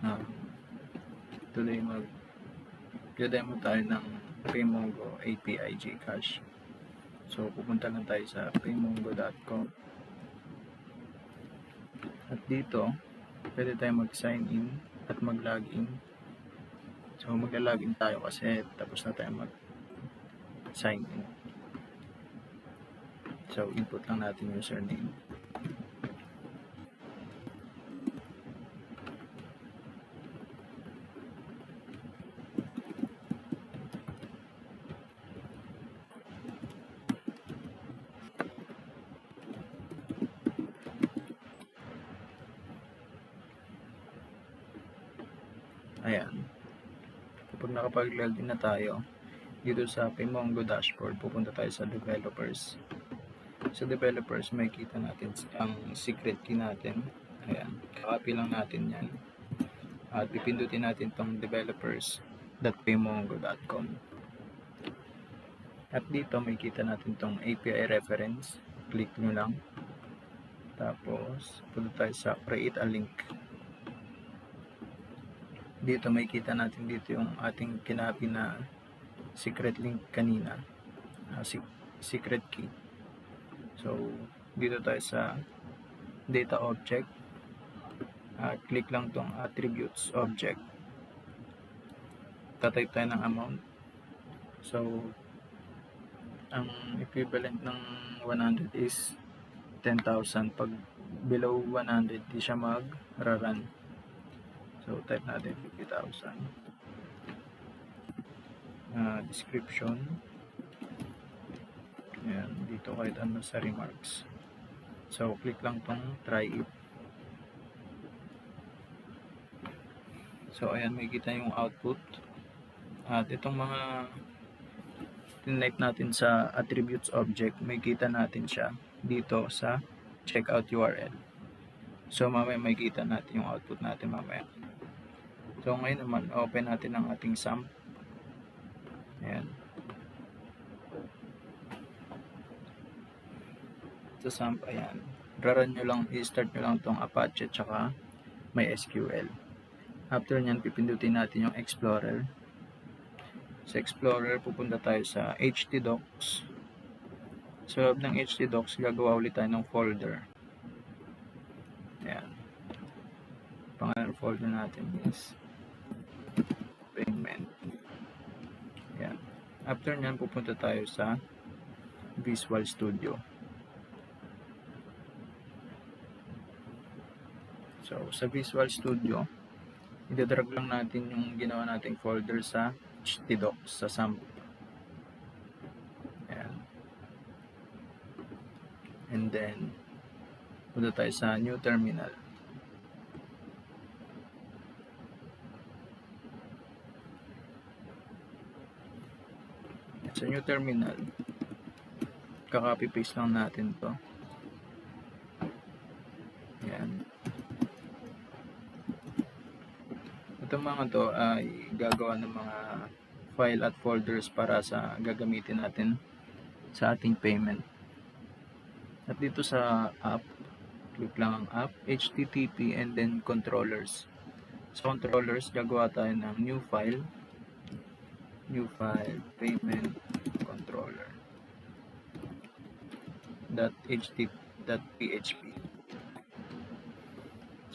um, today mag-demo tayo ng Paymongo API Gcash. So pupunta lang tayo sa paymongo.com at dito pwede tayo mag-sign in at mag-login. So mag-login tayo kasi tapos na tayo mag-sign in. So input lang natin username. Ayan. Kapag nakapag-login na tayo, dito sa Paymongo dashboard, pupunta tayo sa developers. Sa developers, makikita natin ang secret key natin. Ayan. Copy lang natin yan. At pipindutin natin tong developers.paymongo.com. At dito, makikita natin tong API reference. Click nyo lang. Tapos, punta tayo sa create a link. Dito makikita natin dito yung ating kinapi na secret link kanina, secret key. So dito tayo sa data object, click lang tong attributes object, tatype tayo ng amount. So ang equivalent ng 100 is 10,000. Pag below 100 di siya mag-run. So type natin 50,000. Description. Ayan, dito kahit ano sa remarks. So click lang tong try it. So ayan, makikita yung output. At itong mga type natin sa attributes object, makikita natin siya dito sa checkout URL. So mamaya makikita natin yung output natin mamaya. So ngayon naman, open natin ang ating sum. Ayan. Sa sum, ayan. Run nyo lang, i-start nyo lang tong Apache tsaka MySQL. After nyan, pipindutin natin yung Explorer. Sa Explorer, pupunta tayo sa htdocs. Sa loob ng htdocs, gagawa ulit tayo ng folder. Ayan. Pangalan folder natin is payment. Ayan. After nyan, pupunta tayo sa Visual Studio. So, sa Visual Studio, i-drag lang natin yung ginawa nating folder sa htdocs, sa sample. Ayan. And then, punta tayo sa new terminal. Sa new terminal, kaka-copy paste lang natin to. Ayan. Itong mga to ay gagawa ng mga file at folders para sa gagamitin natin sa ating payment. At dito sa app, click lang ang app, HTTP, and then controllers. Sa controllers, gagawa tayo ng new file, payment controller .php.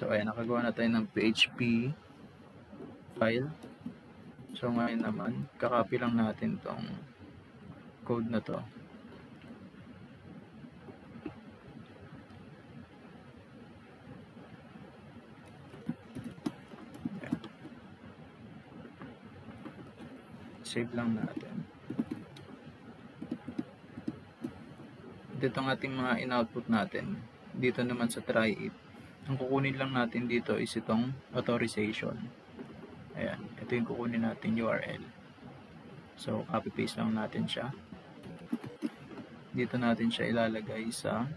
So ayan, nakagawa na tayo ng PHP file. So ngayon naman, kakopy lang natin tong code na to. Ayan. Save lang natin. Dito ang ating mga in-output natin. Dito naman sa try it, ang kukunin lang natin dito is itong authorization. Ayan, ito yung kukunin natin URL. So copy paste lang natin siya. Dito natin siya ilalagay sa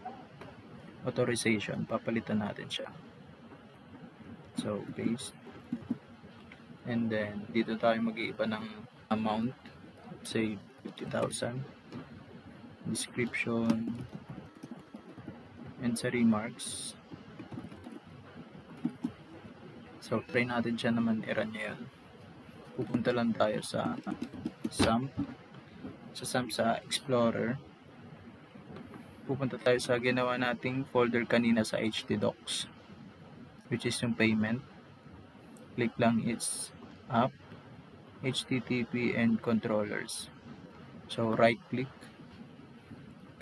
authorization, papalitan natin siya. So paste. And then dito tayo mag-iiba ng amount, say 50,000. Description, and sa remarks, So, try natin siya naman i-run ngayon. Pupunta lang tayo sa SAMP. Sa Explorer. Pupunta tayo sa ginawa nating folder kanina sa htdocs, which is yung payment. Click lang its app, http and controllers. So, right click,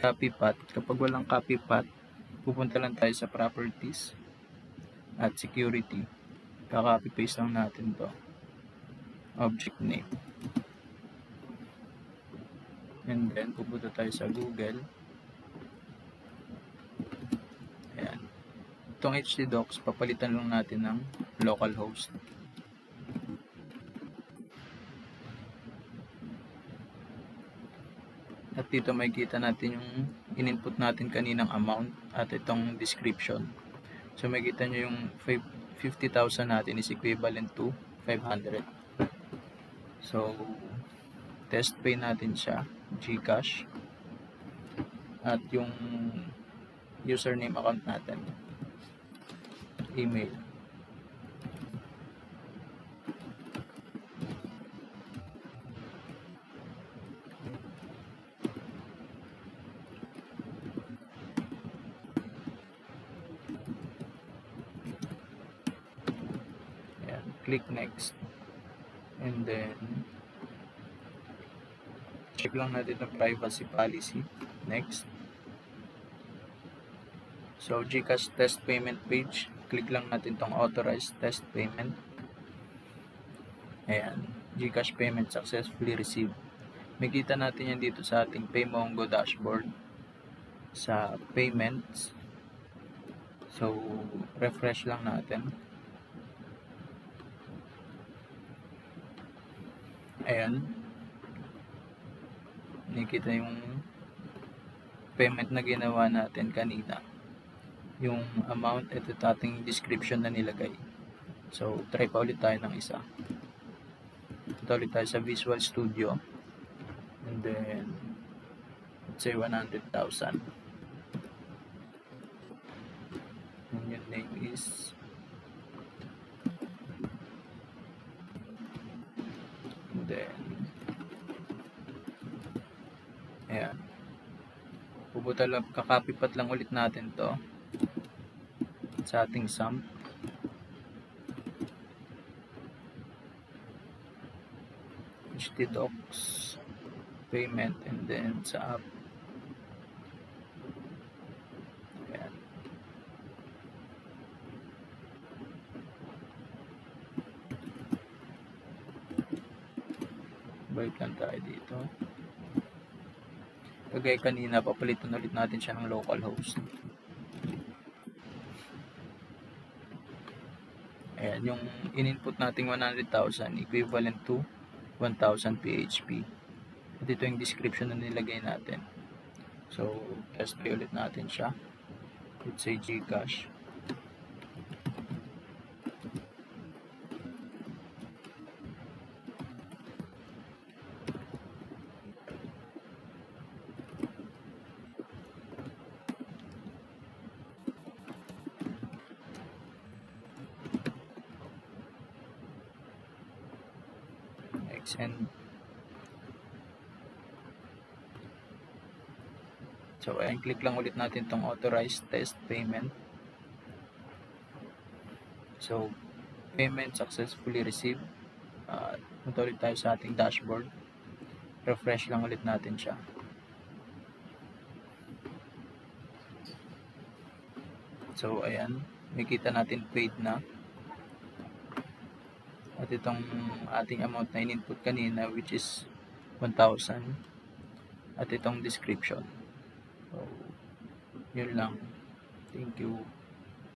copy path. Kapag walang copy path, pupunta lang tayo sa properties at security. Kaka-copy paste lang natin to. Object name. And then, pupunta tayo sa Google. Ayan. Itong htdocs, papalitan lang natin ng localhost. At dito makikita natin yung in-input natin kaninang amount at itong description. So makikita nyo yung 50,000 natin is equivalent to 500. So test pay natin siya, GCash. At yung username account natin, email. Ayan, click next. And then check lang natin yung privacy policy. Next. So GCash test payment page, click lang natin tong authorized test payment. Ayan, GCash payment successfully received. Makita natin yan dito sa ating PayMongo dashboard sa payments. So refresh lang natin. Ayan, nakikita yung payment na ginawa natin kanina, yung amount at ating description na nilagay. So try pa ulit tayo ng isa. Punta ulit tayo sa Visual Studio, and then let's say 100,000, and your name is, and then ayan, pupunta lang, kakopy pat lang ulit natin to sa ating SAMP. htdocs payment, and then sa app. Ayan. Balik lang tayo dito. Kagaya kanina, papalitan ulit natin siya ng localhost. Ayan, yung in-input nating 100,000 equivalent to 1,000 PHP. At ito yung description na nilagay natin. So, test pay ulit natin siya. Let's say GCash. And so ayan, click lang ulit natin tong authorized test payment. So payment successfully received. Punta ulit tayo sa ating dashboard, refresh lang ulit natin siya. So ayan, makita natin paid na. At itong ating amount na in-input kanina, which is 1,000, at itong description. So yun lang. Thank you.